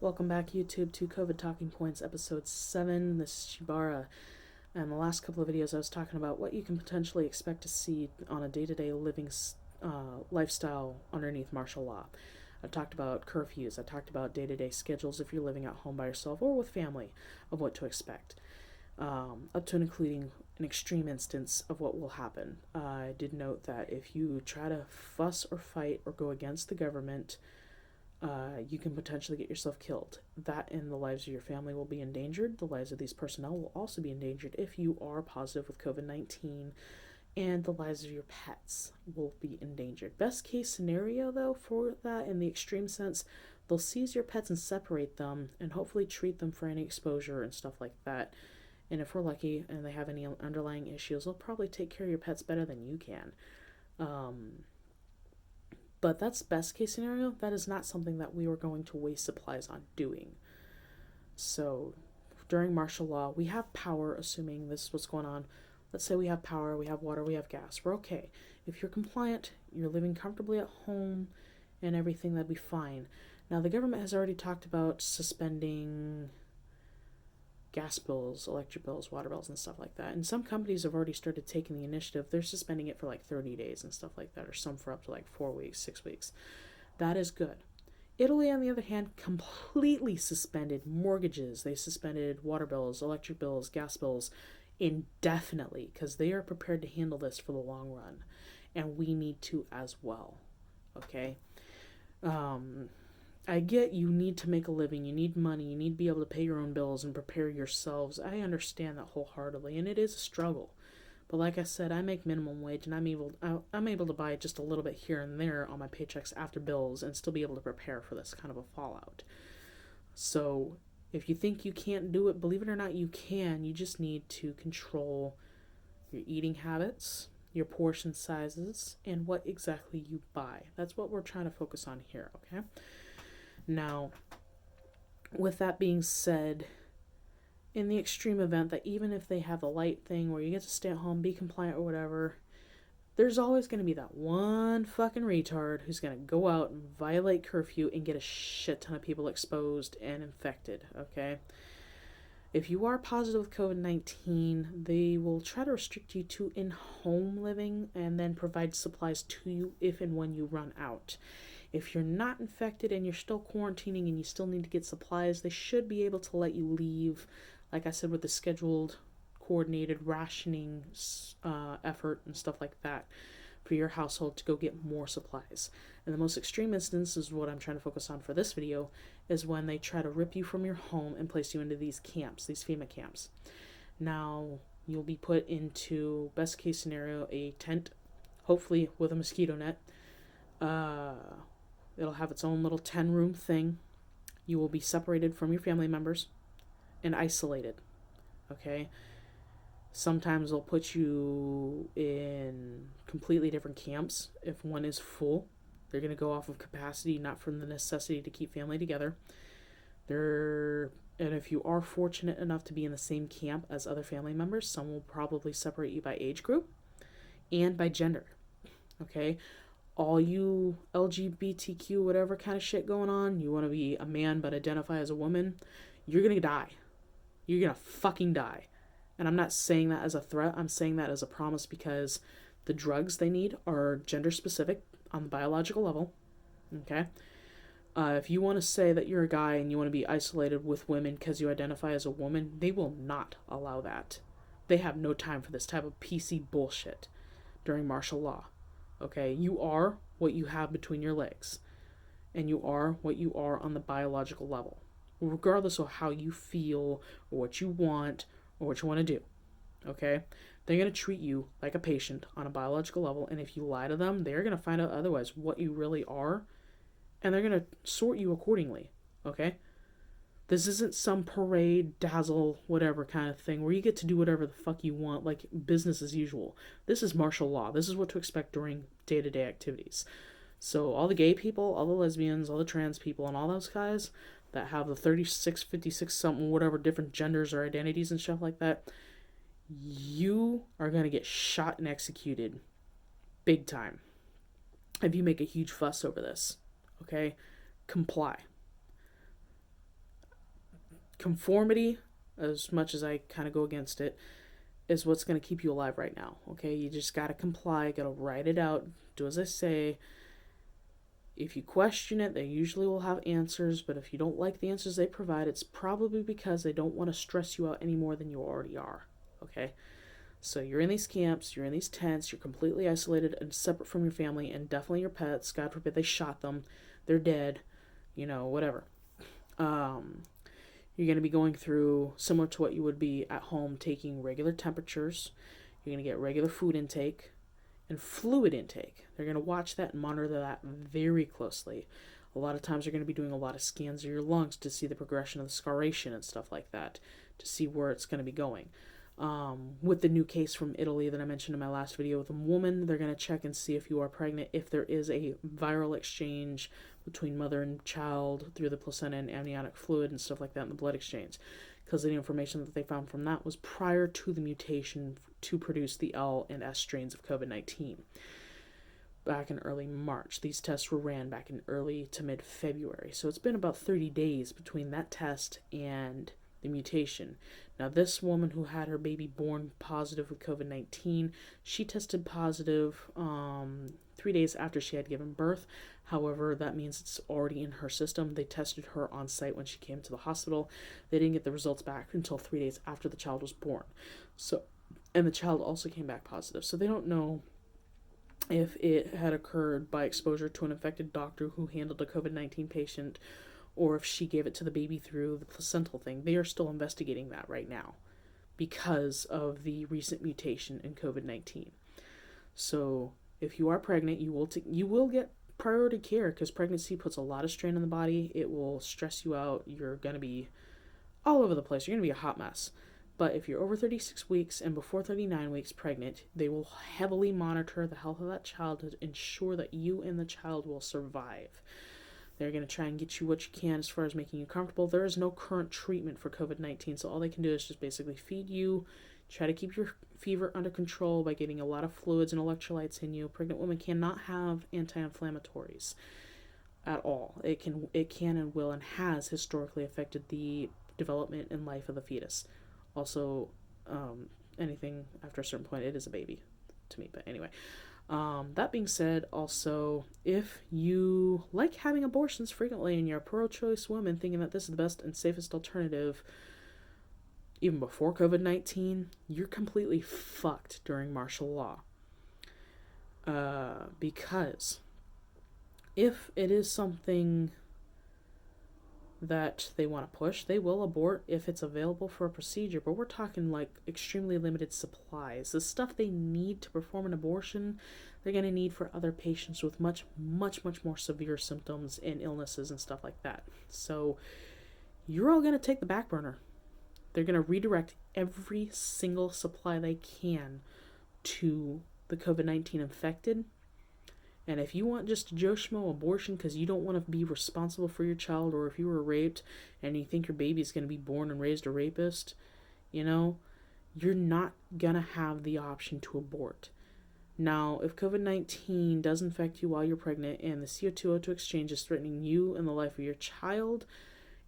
Welcome back, YouTube, to COVID Talking Points, Episode 7. This is Shibara. And the last couple of videos I was talking about what you can potentially expect to see on a day-to-day living lifestyle underneath martial law. I talked about curfews. I talked about day-to-day schedules if you're living at home by yourself or with family of what to expect, up to and including an extreme instance of what will happen. I did note that if you try to fuss or fight or go against the government, you can potentially get yourself killed. That and the lives of your family will be endangered. The lives of these personnel will also be endangered if you are positive with COVID-19, and the lives of your pets will be endangered. Best case scenario, though, for that, in the extreme sense, they'll seize your pets and separate them and hopefully treat them for any exposure and stuff like that. And if we're lucky and they have any underlying issues, they'll probably take care of your pets better than you can. But that's best case scenario. That is not something that we were going to waste supplies on doing. So during martial law, we have power, assuming this is what's going on. Let's say we have power, we have water, we have gas. We're okay. If you're compliant, you're living comfortably at home and everything, that'd be fine. Now, the government has already talked about suspending gas bills, electric bills, water bills, and stuff like that. And some companies have already started taking the initiative. They're suspending it for like 30 days and stuff like that, or some for up to like 4 weeks, 6 weeks. That is good. Italy, on the other hand, completely suspended mortgages. They suspended water bills, electric bills, gas bills indefinitely because they are prepared to handle this for the long run. And we need to as well. Okay? I get you need to make a living, you need money, you need to be able to pay your own bills and prepare yourselves. I understand that wholeheartedly, and it is a struggle. But like I said, I make minimum wage, and I'm able to buy just a little bit here and there on my paychecks after bills and still be able to prepare for this kind of a fallout. So if you think you can't do it, believe it or not, you can. You just need to control your eating habits, your portion sizes, and what exactly you buy. That's what we're trying to focus on here, okay? Now, with that being said, in the extreme event that even if they have a light thing where you get to stay at home, be compliant or whatever, there's always going to be that one fucking retard who's going to go out and violate curfew and get a shit ton of people exposed and infected, okay? If you are positive with COVID-19, they will try to restrict you to in-home living and then provide supplies to you if and when you run out. If you're not infected and you're still quarantining and you still need to get supplies, they should be able to let you leave, like I said, with the scheduled, coordinated rationing effort and stuff like that for your household to go get more supplies. And the most extreme instance is what I'm trying to focus on for this video, is when they try to rip you from your home and place you into these camps, these FEMA camps. Now, you'll be put into, best case scenario, a tent, hopefully with a mosquito net. It'll have its own little 10-room thing. You will be separated from your family members and isolated, okay? Sometimes they'll put you in completely different camps. If one is full, they're going to go off of capacity, not from the necessity to keep family together. And if you are fortunate enough to be in the same camp as other family members, some will probably separate you by age group and by gender, okay? All you LGBTQ, whatever kind of shit going on, you want to be a man but identify as a woman, you're going to die. You're going to fucking die. And I'm not saying that as a threat. I'm saying that as a promise because the drugs they need are gender specific on the biological level. Okay? If you want to say that you're a guy and you want to be isolated with women because you identify as a woman, they will not allow that. They have no time for this type of PC bullshit during martial law. Okay? You are what you have between your legs. And you are what you are on the biological level. Regardless of how you feel or what you want or what you want to do, okay? They're going to treat you like a patient on a biological level, and if you lie to them, they're going to find out otherwise what you really are, and they're going to sort you accordingly, okay? This isn't some parade, dazzle, whatever kind of thing where you get to do whatever the fuck you want, like business as usual. This is martial law. This is what to expect during day-to-day activities. So all the gay people, all the lesbians, all the trans people, and all those guys that have the 36, 56 something, whatever different genders or identities and stuff like that, you are going to get shot and executed big time if you make a huge fuss over this, okay? Comply. conformity, as much as I kind of go against it, is what's going to keep you alive right now. Okay, you just got to comply, got to write it out, do as I say. If you question it, they usually will have answers, but if you don't like the answers they provide, it's probably because they don't want to stress you out any more than you already are. Okay, so you're in these camps, you're in these tents, you're completely isolated and separate from your family and definitely your pets. God forbid they shot them, they're dead, whatever. You're going to be going through similar to what you would be at home, taking regular temperatures. You're going to get regular food intake and fluid intake. They're going to watch that and monitor that very closely. A lot of times they're going to be doing a lot of scans of your lungs to see the progression of the scarration and stuff like that, to see where it's going to be going. With the new case from Italy that I mentioned in my last video with a woman, they're going to check and see if you are pregnant, if there is a viral exchange between mother and child through the placenta and amniotic fluid and stuff like that in the blood exchange, because the information that they found from that was prior to the mutation to produce the L and S strains of COVID-19 back in early March. These tests were ran back in early to mid-February, so it's been about 30 days between that test and the mutation. Now, this woman who had her baby born positive with COVID-19, she tested positive 3 days after she had given birth. However, that means it's already in her system. They tested her on site when she came to the hospital. They didn't get the results back until 3 days after the child was born. And the child also came back positive. So they don't know if it had occurred by exposure to an infected doctor who handled a COVID-19 patient, or if she gave it to the baby through the placental thing. They are still investigating that right now because of the recent mutation in COVID-19. So if you are pregnant, you will get priority care, because pregnancy puts a lot of strain on the body. It will stress you out. You're going to be all over the place. You're going to be a hot mess. But if you're over 36 weeks and before 39 weeks pregnant, they will heavily monitor the health of that child to ensure that you and the child will survive. They're going to try and get you what you can as far as making you comfortable. There is no current treatment for COVID-19, so all they can do is just basically feed you, try to keep your fever under control by getting a lot of fluids and electrolytes in you. Pregnant women cannot have anti-inflammatories at all. It can and will and has historically affected the development and life of the fetus. Also, anything after a certain point, it is a baby to me. But anyway, that being said, also, if you like having abortions frequently and you're a pro-choice woman thinking that this is the best and safest alternative, even before COVID-19, you're completely fucked during martial law. Because if it is something that they want to push, they will abort if it's available for a procedure, but we're talking like extremely limited supplies. The stuff they need to perform an abortion, they're going to need for other patients with much, much, much more severe symptoms and illnesses and stuff like that. So you're all going to take the back burner. They're going to redirect every single supply they can to the COVID-19 infected. And if you want just a Joe Schmo abortion because you don't want to be responsible for your child, or if you were raped and you think your baby is going to be born and raised a rapist, you're not going to have the option to abort. Now, if COVID-19 does infect you while you're pregnant and the CO2-O2 exchange is threatening you and the life of your child,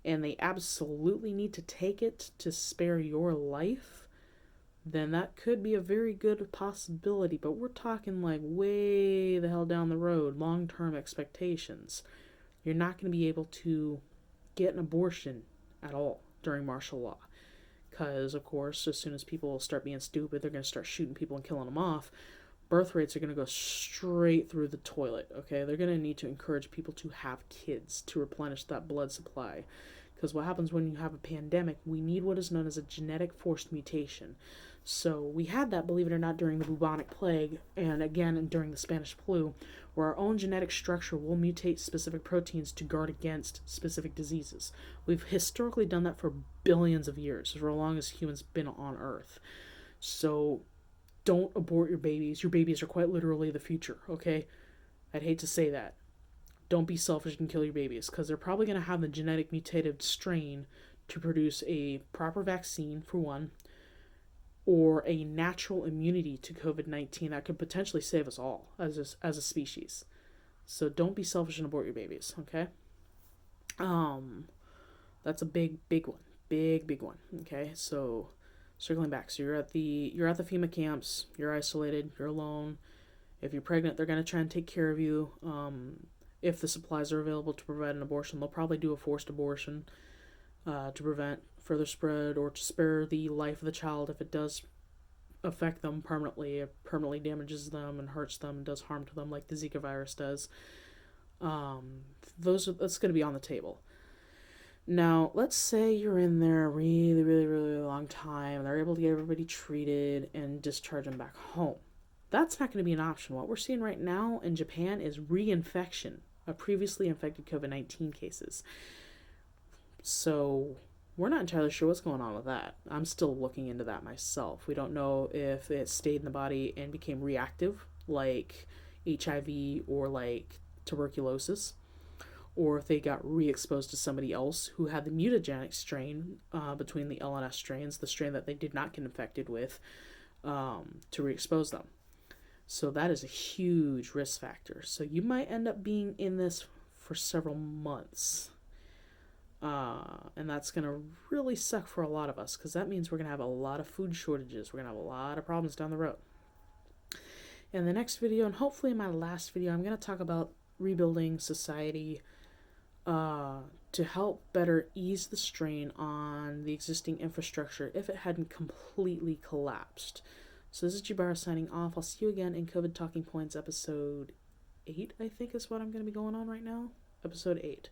and they absolutely need to take it to spare your life, then that could be a very good possibility. But we're talking like way the hell down the road, long-term expectations. You're not going to be able to get an abortion at all during martial law. Because, of course, as soon as people start being stupid, they're going to start shooting people and killing them off. Birth rates are going to go straight through the toilet, okay? They're going to need to encourage people to have kids to replenish that blood supply. Because what happens when you have a pandemic, we need what is known as a genetic forced mutation. So we had that, believe it or not, during the bubonic plague, and again during the Spanish flu, where our own genetic structure will mutate specific proteins to guard against specific diseases. We've historically done that for billions of years, for as long as humans have been on Earth. So don't abort your babies. Your babies are quite literally the future, okay? I'd hate to say that. Don't be selfish and kill your babies, because they're probably going to have the genetic mutated strain to produce a proper vaccine, for one, or a natural immunity to COVID-19 that could potentially save us all as a species. So don't be selfish and abort your babies, okay? That's a big one. big one. Okay, so circling back, so you're at the FEMA camps, you're isolated, you're alone. If you're pregnant, they're going to try and take care of you. If the supplies are available to provide an abortion, they'll probably do a forced abortion to prevent further spread or to spare the life of the child if it does affect them permanently. It permanently damages them and hurts them and does harm to them, like the Zika virus does. That's going to be on the table. Now, let's say you're in there a really, really, really long time, and they're able to get everybody treated and discharge them back home. That's not going to be an option. What we're seeing right now in Japan is reinfection of previously infected COVID-19 cases. So we're not entirely sure what's going on with that. I'm still looking into that myself. We don't know if it stayed in the body and became reactive, like HIV or like tuberculosis, or if they got re-exposed to somebody else who had the mutagenic strain between the L and S strains, the strain that they did not get infected with, to re-expose them. So that is a huge risk factor. So you might end up being in this for several months. And that's going to really suck for a lot of us, because that means we're going to have a lot of food shortages. We're going to have a lot of problems down the road. In the next video, and hopefully in my last video, I'm going to talk about rebuilding society to help better ease the strain on the existing infrastructure if it hadn't completely collapsed. So this is Jabara signing off. I'll see you again in COVID Talking Points episode 8, I think is what I'm going to be going on right now. Episode 8.